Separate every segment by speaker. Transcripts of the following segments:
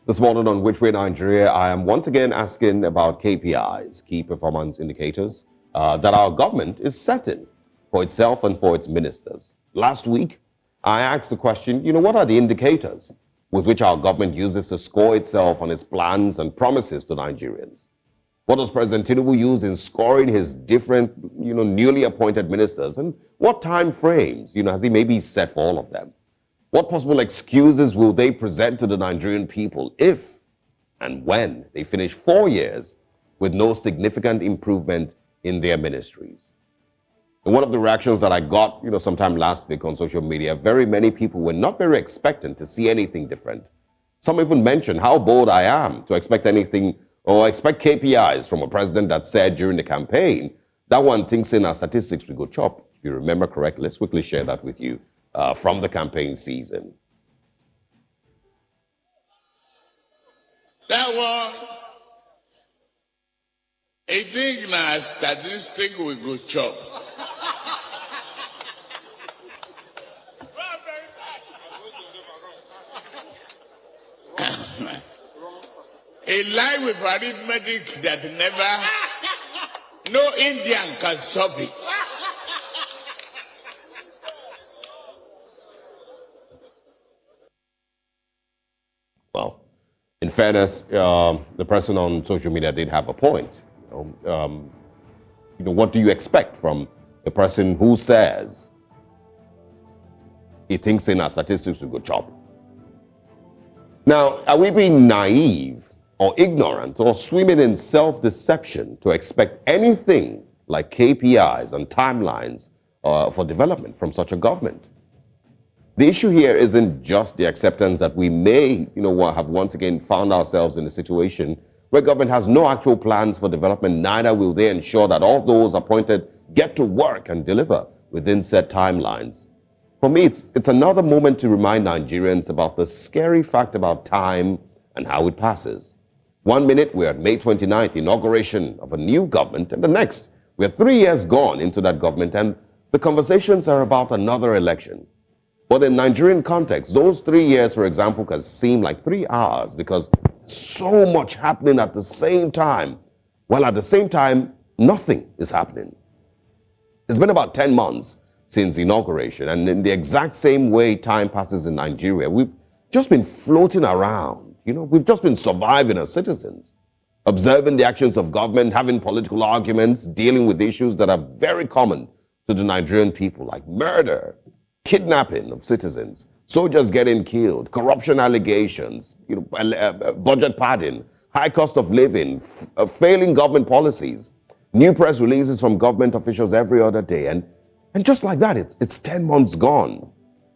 Speaker 1: This morning on Which Way Nigeria, I am once again asking about KPIs, key performance indicators, that our government is setting for itself and for its ministers. Last week, I asked the question, what are the indicators with which our government uses to score itself on its plans and promises to Nigerians? What does President Tinubu use in scoring his different, newly appointed ministers? And what time frames, has he maybe set for all of them? What possible excuses will they present to the Nigerian people if and when they finish 4 years with no significant improvement in their ministries? And one of the reactions that I got, sometime last week on social media, very many people were not very expectant to see anything different. Some even mentioned how bold I am to expect anything or expect KPIs from a president that said during the campaign that one thinks in our statistics we go chop. If you remember correctly, let's quickly share that with you. From the campaign season.
Speaker 2: That one, I think na statistic we go chop. A lie with arithmetic that no Indian can solve it.
Speaker 1: Well, in fairness, the person on social media did have a point. What do you expect from the person who says he thinks in our statistics we go chop? Now, are we being naive or ignorant or swimming in self-deception to expect anything like KPIs and timelines for development from such a government? The issue here isn't just the acceptance that we may, have once again found ourselves in a situation where government has no actual plans for development, neither will they ensure that all those appointed get to work and deliver within set timelines. For me, it's another moment to remind Nigerians about the scary fact about time and how it passes. 1 minute, we're at May 29th, inauguration of a new government, and the next, we're 3 years gone into that government, and the conversations are about another election. But in Nigerian context, those 3 years, for example, can seem like 3 hours because so much happening at the same time, while at the same time, nothing is happening. It's been about 10 months since inauguration, and in the exact same way time passes in Nigeria, we've just been floating around. We've just been surviving as citizens, observing the actions of government, having political arguments, dealing with issues that are very common to the Nigerian people, like murder, kidnapping of citizens, soldiers getting killed, corruption allegations, budget padding, high cost of living, failing government policies, new press releases from government officials every other day. And just like that, it's 10 months gone.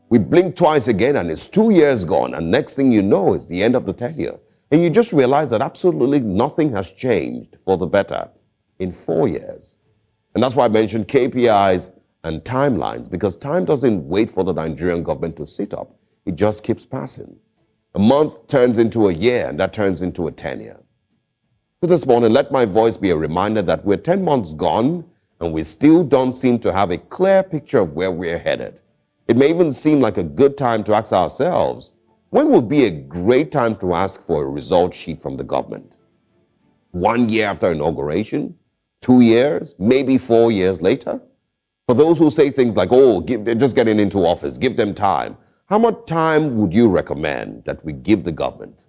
Speaker 1: We blink twice again and it's 2 years gone. And next thing you know, it's the end of the tenure. And you just realize that absolutely nothing has changed for the better in 4 years. And that's why I mentioned KPIs and timelines, because time doesn't wait for the Nigerian government to sit up. It just keeps passing. A month turns into a year, and that turns into a tenure. So this morning, let my voice be a reminder that we're 10 months gone, and we still don't seem to have a clear picture of where we're headed. It may even seem like a good time to ask ourselves, when will be a great time to ask for a result sheet from the government? 1 year after inauguration? 2 years? Maybe 4 years later? For those who say things like, they're just getting into office, give them time. How much time would you recommend that we give the government?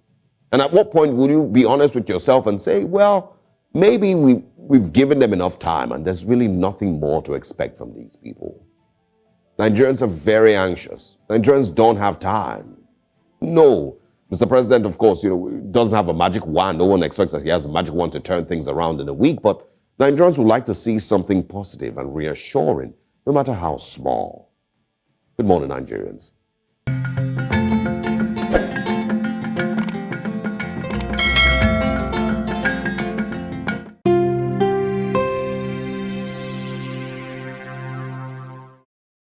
Speaker 1: And at what point will you be honest with yourself and say, well, maybe we've given them enough time and there's really nothing more to expect from these people? Nigerians are very anxious. Nigerians don't have time. No, Mr. President, of course, doesn't have a magic wand. No one expects that he has a magic wand to turn things around in a week, but Nigerians would like to see something positive and reassuring, no matter how small. Good morning, Nigerians.